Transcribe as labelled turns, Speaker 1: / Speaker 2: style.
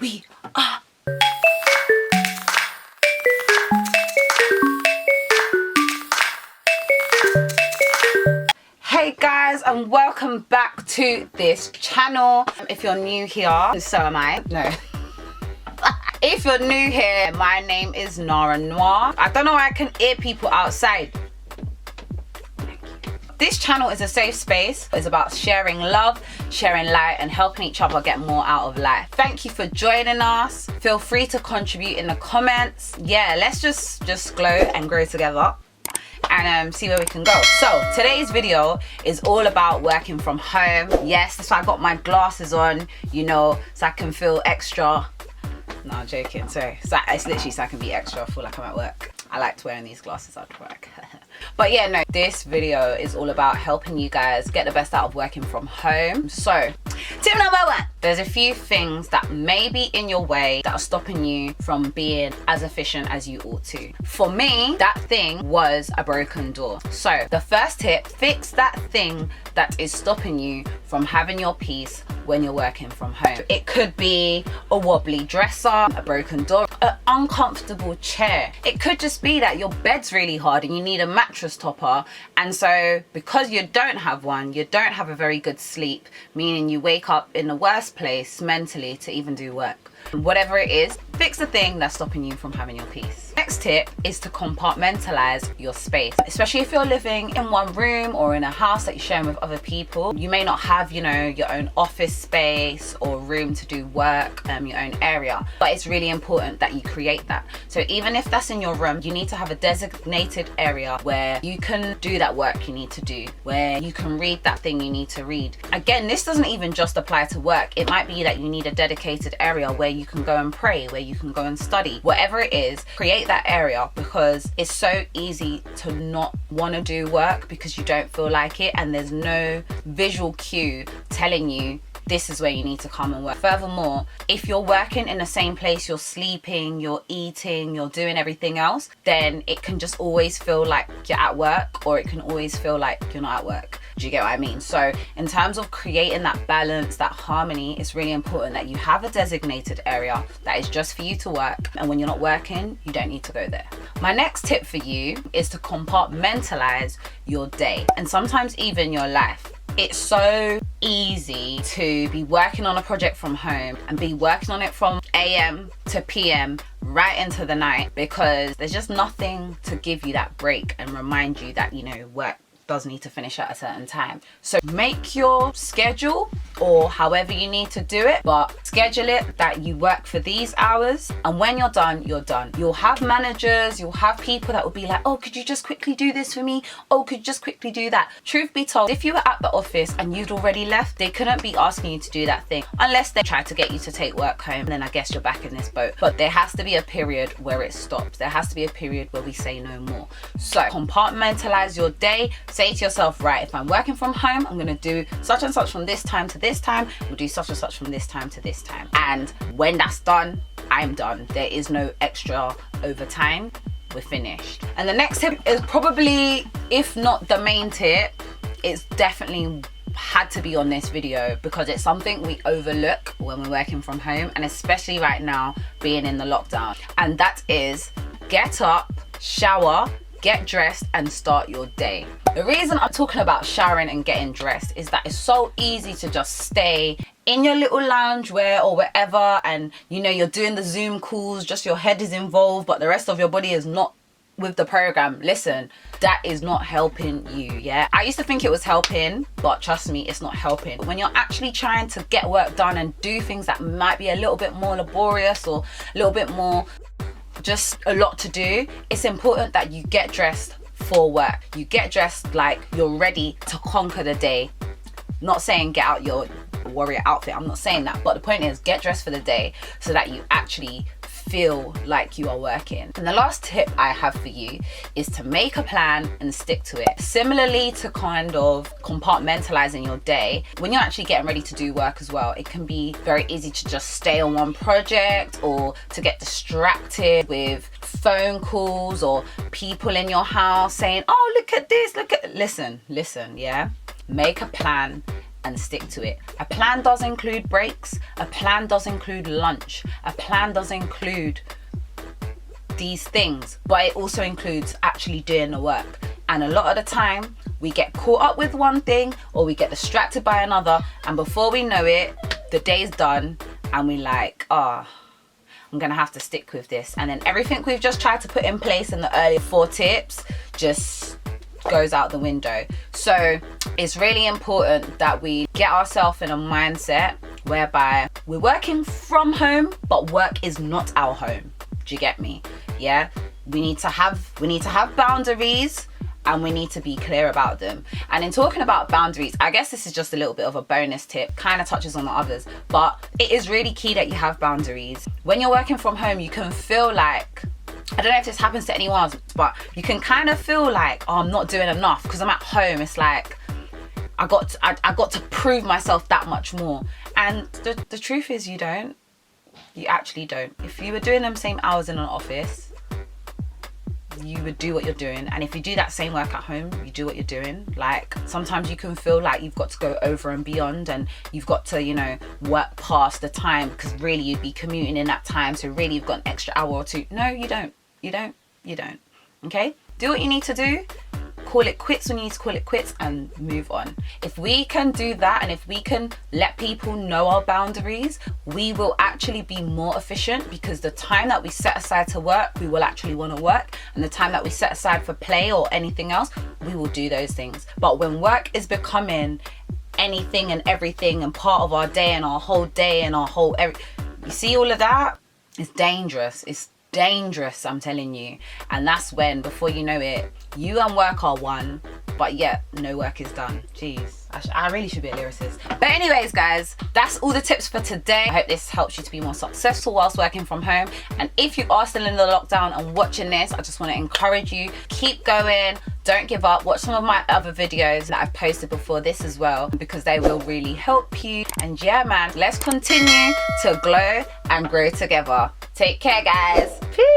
Speaker 1: we are. Hey guys, and welcome back to this channel. If you're new here, so am I. No. If you're new here, my name is Narah Noire. I don't know why I can hear people outside. This channel is a safe space. It's about sharing love, sharing light, and helping each other get more out of life. Thank you for joining us. Feel free to contribute in the comments. Yeah, let's just glow and grow together and see where we can go. So today's video is all about working from home. Yes, that's why I got my glasses on, you know, so I can feel extra. No, I'm joking, sorry. So it's literally so I can be extra, I feel like I'm at work. I liked wearing these glasses at work. But yeah, no, this video is all about helping you guys get the best out of working from home. So tip number one, there's a few things that may be in your way that are stopping you from being as efficient as you ought to. For me, that thing was a broken door. So the first tip, fix that thing that is stopping you from having your peace when you're working from home. It could be a wobbly dresser, a broken door, an uncomfortable chair. It could just be that your bed's really hard and you need a mattress topper, and so because you don't have one, you don't have a very good sleep, meaning you wake up in the worst place mentally to even do work. Whatever it is, fix the thing that's stopping you from having your peace. Next tip is to compartmentalize your space, especially if you're living in one room or in a house that you're sharing with other people. You may not have, you know, your own office space or room to do work, your own area, but it's really important that you create that. So even if that's in your room, you need to have a designated area where you can do that work you need to do, where you can read that thing you need to read. Again, this doesn't even just apply to work. It might be that you need a dedicated area where you can go and pray, where you can go and study. Whatever it is, create that area, because it's so easy to not want to do work because you don't feel like it and there's no visual cue telling you this is where you need to come and work. Furthermore, if you're working in the same place, you're sleeping, you're eating, you're doing everything else, then it can just always feel like you're at work, or it can always feel like you're not at work. Do you get what I mean? So in terms of creating that balance, that harmony, it's really important that you have a designated area that is just for you to work, and when you're not working, you don't need to go there. My next tip for you is to compartmentalize your day, and sometimes even your life. It's so easy to be working on a project from home and be working on it from AM to PM right into the night, because there's just nothing to give you that break and remind you that, you know, work does need to finish at a certain time. So make your schedule, or however you need to do it, but schedule it that you work for these hours, and when you're done, you're done. You'll have managers, you'll have people that will be like, oh, could you just quickly do this for me? Oh, could you just quickly do that? Truth be told, if you were at the office and you'd already left, they couldn't be asking you to do that thing unless they try to get you to take work home. Then I guess you're back in this boat. But there has to be a period where it stops. There has to be a period where we say no more. So compartmentalize your day. Say to yourself, right, if I'm working from home, I'm gonna do such and such from this time to this time. We'll do such and such from this time to this time. And when that's done, I'm done. There is no extra overtime. We're finished. And the next tip is probably, if not the main tip, it's definitely had to be on this video because it's something we overlook when we're working from home, and especially right now being in the lockdown. And that is get up, shower, get dressed, and start your day. The reason I'm talking about showering and getting dressed is that it's so easy to just stay in your little loungewear or wherever, and you know, you're doing the Zoom calls, just your head is involved, but the rest of your body is not with the program. Listen, that is not helping you. Yeah, I used to think it was helping, but trust me, it's not helping. When you're actually trying to get work done and do things that might be a little bit more laborious or a little bit more just a lot to do, it's important that you get dressed for work. You get dressed like you're ready to conquer the day. Not saying get out your warrior outfit, I'm not saying that, but the point is get dressed for the day so that you actually feel like you are working. And the last tip I have for you is to make a plan and stick to it. Similarly to kind of compartmentalizing your day, when you're actually getting ready to do work as well, it can be very easy to just stay on one project or to get distracted with phone calls or people in your house saying, oh, look at this, listen, yeah, make a plan and stick to it. A plan does include breaks, a plan does include lunch, a plan does include these things, but it also includes actually doing the work. And a lot of the time we get caught up with one thing or we get distracted by another, and before we know it, the day's done and we like, oh, I'm gonna have to stick with this, and then everything we've just tried to put in place in the earlier 4 tips just goes out the window. So it's really important that we get ourselves in a mindset whereby we're working from home, but work is not our home. Do you get me? Yeah, we need to have boundaries, and we need to be clear about them. And in talking about boundaries, I guess this is just a little bit of a bonus tip, kind of touches on the others, but it is really key that you have boundaries. When you're working from home, you can feel like, I don't know if this happens to anyone else, but you can kind of feel like, oh, I'm not doing enough because I'm at home. It's like I got to prove myself that much more. And the truth is, you don't. You actually don't. If you were doing them same hours in an office, you would do what you're doing. And if you do that same work at home, you do what you're doing. Like, sometimes you can feel like you've got to go over and beyond, and you've got to, you know, work past the time because really you'd be commuting in that time, so really you've got an extra hour or 2. No, you don't. You don't. Okay? Do what you need to do. Call it quits when you need to call it quits, and move on. If we can do that, and if we can let people know our boundaries, we will actually be more efficient, because the time that we set aside to work, we will actually want to work, and the time that we set aside for play or anything else, we will do those things. But when work is becoming anything and everything and part of our day and our whole day and our whole you see all of that, it's dangerous. It's dangerous, I'm telling you. And that's when, before you know it, you and work are one, but yet no work is done. Jeez, I really should be a lyricist. But anyways, guys, that's all the tips for today. I hope this helps you to be more successful whilst working from home. And if you are still in the lockdown and watching this, I just want to encourage you, keep going, don't give up. Watch some of my other videos that I've posted before this as well, because they will really help you. And yeah, man, let's continue to glow and grow together. Take care, guys. Peace.